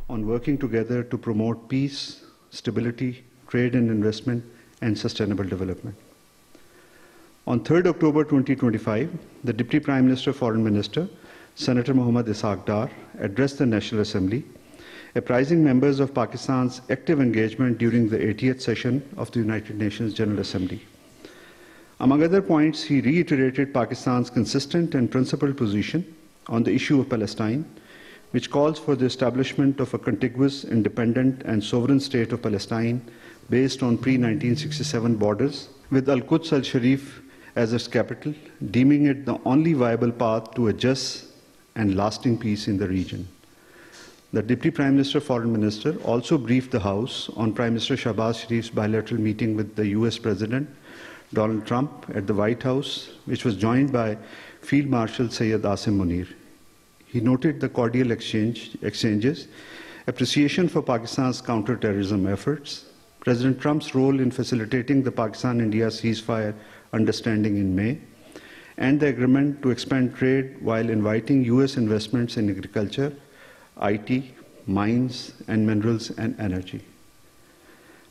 on working together to promote peace, stability, trade and investment, and sustainable development. On 3rd October 2025, the Deputy Prime Minister, Foreign Minister, Senator Mohammad Ishaq Dar, addressed the National Assembly, apprising members of Pakistan's active engagement during the 80th session of the United Nations General Assembly. Among other points, he reiterated Pakistan's consistent and principled position on the issue of Palestine, which calls for the establishment of a contiguous, independent and sovereign state of Palestine based on pre-1967 borders, with Al-Quds al-Sharif as its capital, deeming it the only viable path to a just and lasting peace in the region. The Deputy Prime Minister, Foreign Minister also briefed the House on Prime Minister Shahbaz Sharif's bilateral meeting with the US President Donald Trump at the White House, which was joined by Field Marshal Syed Asim Munir. He noted the cordial exchanges, appreciation for Pakistan's counter-terrorism efforts, President Trump's role in facilitating the Pakistan-India ceasefire understanding in May, and the agreement to expand trade while inviting US investments in agriculture, IT, mines, and minerals and energy.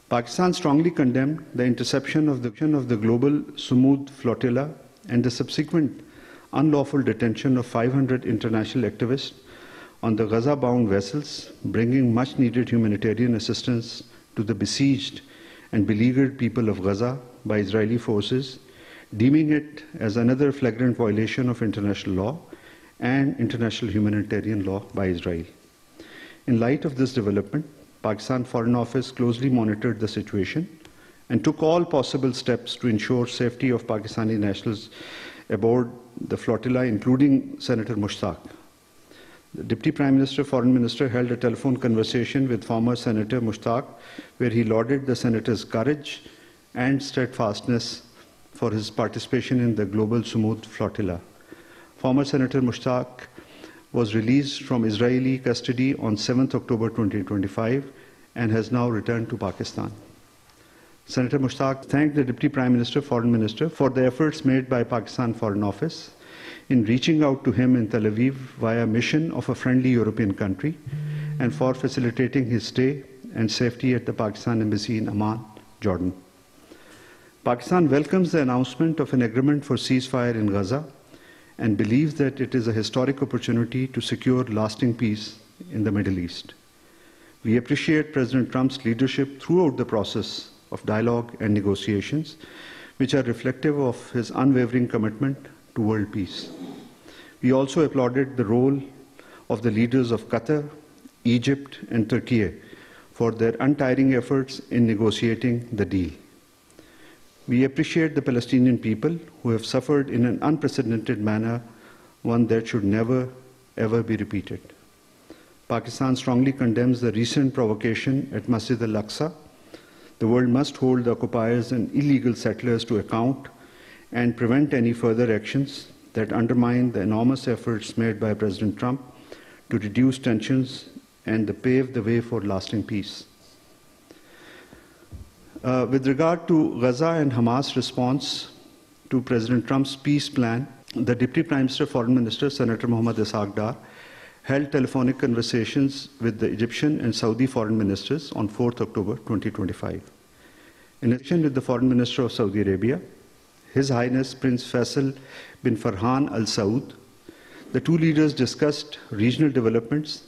Pakistan strongly condemned the interception of the global Samud flotilla and the subsequent unlawful detention of 500 international activists on the Gaza-bound vessels, bringing much-needed humanitarian assistance to the besieged and beleaguered people of Gaza by Israeli forces, deeming it as another flagrant violation of international law and international humanitarian law by Israel. In light of this development, Pakistan Foreign Office closely monitored the situation and took all possible steps to ensure safety of Pakistani nationals aboard the flotilla, including Senator Mushtaq. The Deputy Prime Minister, Foreign Minister held a telephone conversation with former Senator Mushtaq, where he lauded the Senator's courage and steadfastness for his participation in the global Samud flotilla. Former Senator Mushtaq was released from Israeli custody on 7th October 2025 and has now returned to Pakistan. Senator Mushtaq thanked the Deputy Prime Minister, Foreign Minister for the efforts made by Pakistan Foreign Office in reaching out to him in Tel Aviv via mission of a friendly European country and for facilitating his stay and safety at the Pakistan Embassy in Amman, Jordan. Pakistan welcomes the announcement of an agreement for ceasefire in Gaza and believes that it is a historic opportunity to secure lasting peace in the Middle East. We appreciate President Trump's leadership throughout the process of dialogue and negotiations, which are reflective of his unwavering commitment to world peace. We also applauded the role of the leaders of Qatar, Egypt, and Turkey for their untiring efforts in negotiating the deal. We appreciate the Palestinian people who have suffered in an unprecedented manner, one that should never, ever be repeated. Pakistan strongly condemns the recent provocation at Masjid al-Aqsa. The world must hold the occupiers and illegal settlers to account and prevent any further actions that undermine the enormous efforts made by President Trump to reduce tensions and pave the way for lasting peace. With regard to Gaza and Hamas' response to President Trump's peace plan, the Deputy Prime Minister, Foreign Minister, Senator Mohammad Ishaq Dar, held telephonic conversations with the Egyptian and Saudi foreign ministers on 4th October 2025. In addition with the Foreign Minister of Saudi Arabia, His Highness Prince Faisal bin Farhan Al Saud, the two leaders discussed regional developments,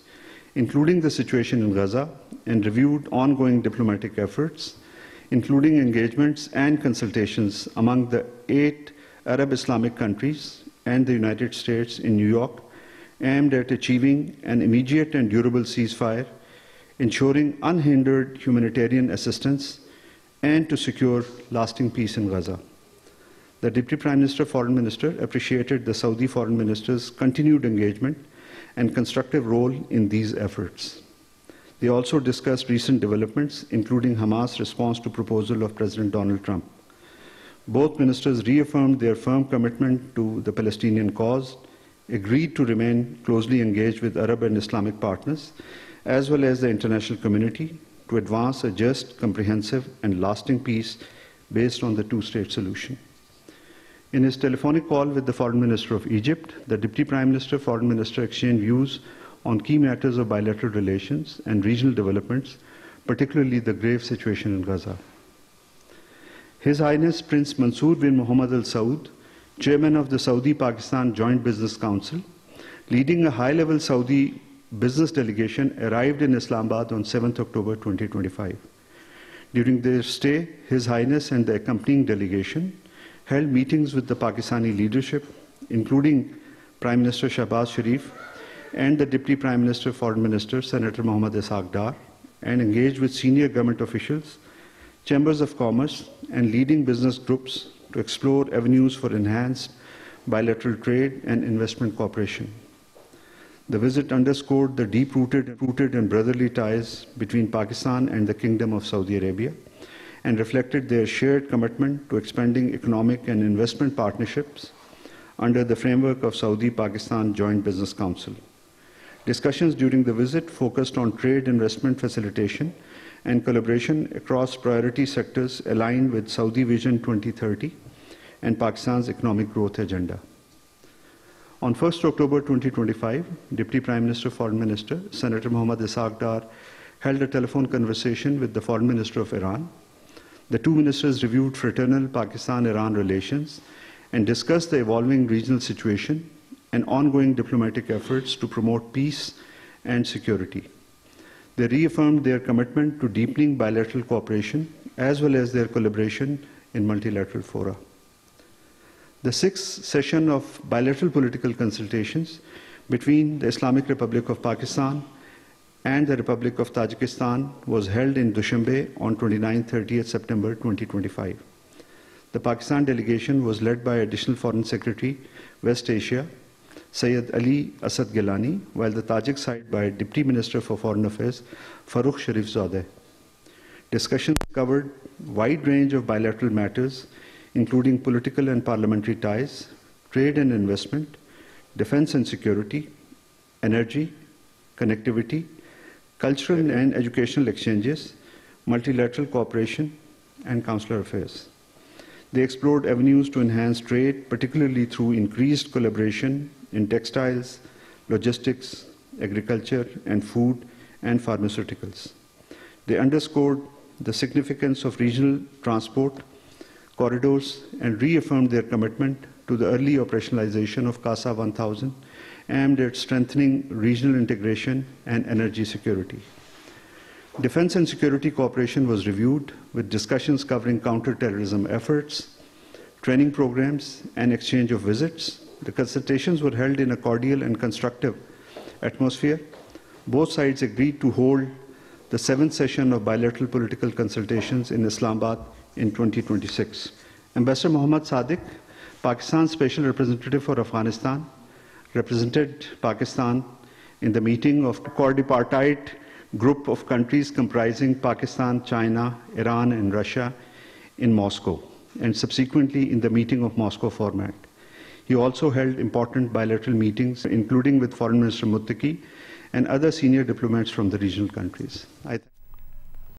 including the situation in Gaza, and reviewed ongoing diplomatic efforts, including engagements and consultations among the 8 Arab Islamic countries and the United States in New York, aimed at achieving an immediate and durable ceasefire, ensuring unhindered humanitarian assistance, and to secure lasting peace in Gaza. The Deputy Prime Minister, Foreign Minister appreciated the Saudi Foreign Minister's continued engagement and constructive role in these efforts. They also discussed recent developments, including Hamas' response to proposal of President Donald Trump. Both ministers reaffirmed their firm commitment to the Palestinian cause, agreed to remain closely engaged with Arab and Islamic partners, as well as the international community, to advance a just, comprehensive, and lasting peace based on the two-state solution. In his telephonic call with the Foreign Minister of Egypt, the Deputy Prime Minister, Foreign Minister exchanged views on key matters of bilateral relations and regional developments, particularly the grave situation in Gaza. His Highness Prince Mansoor bin Mohammed Al Saud, Chairman of the Saudi-Pakistan Joint Business Council, leading a high-level Saudi business delegation, arrived in Islamabad on 7th October 2025. During their stay, His Highness and the accompanying delegation held meetings with the Pakistani leadership, including Prime Minister Shahbaz Sharif and the Deputy Prime Minister, Foreign Minister, Senator Mohammad Ishaq Dar, and engaged with senior government officials, chambers of commerce, and leading business groups to explore avenues for enhanced bilateral trade and investment cooperation. The visit underscored the deep-rooted and brotherly ties between Pakistan and the Kingdom of Saudi Arabia and reflected their shared commitment to expanding economic and investment partnerships under the framework of Saudi-Pakistan Joint Business Council. Discussions during the visit focused on trade investment facilitation and collaboration across priority sectors aligned with Saudi Vision 2030 and Pakistan's economic growth agenda. On 1st October 2025, Deputy Prime Minister, Foreign Minister, Senator Mohammad Ishaq Dar held a telephone conversation with the Foreign Minister of Iran. The two ministers reviewed fraternal Pakistan-Iran relations and discussed the evolving regional situation and ongoing diplomatic efforts to promote peace and security. They reaffirmed their commitment to deepening bilateral cooperation as well as their collaboration in multilateral fora. The sixth session of bilateral political consultations between the Islamic Republic of Pakistan and the Republic of Tajikistan was held in Dushanbe on 29-30 September 2025. The Pakistan delegation was led by Additional Foreign Secretary, West Asia, Syed Ali Asad Gilani, while the Tajik side by Deputy Minister for Foreign Affairs, Farrukh Sharifzadeh. Discussions covered a wide range of bilateral matters, including political and parliamentary ties, trade and investment, defense and security, energy, connectivity, cultural and educational exchanges, multilateral cooperation, and consular affairs. They explored avenues to enhance trade, particularly through increased collaboration in textiles, logistics, agriculture, and food and pharmaceuticals. They underscored the significance of regional transport corridors and reaffirmed their commitment to the early operationalization of CASA 1000 aimed at strengthening regional integration and energy security. Defense and security cooperation was reviewed with discussions covering counter-terrorism efforts, training programs, and exchange of visits. The consultations were held in a cordial and constructive atmosphere. Both sides agreed to hold the 7th session of bilateral political consultations in Islamabad in 2026. Ambassador Mohammad Sadiq, Pakistan's Special Representative for Afghanistan, represented Pakistan in the meeting of the quadripartite group of countries comprising Pakistan, China, Iran, and Russia in Moscow, and subsequently in the meeting of Moscow format. He also held important bilateral meetings, including with Foreign Minister Muttaqi and other senior diplomats from the regional countries.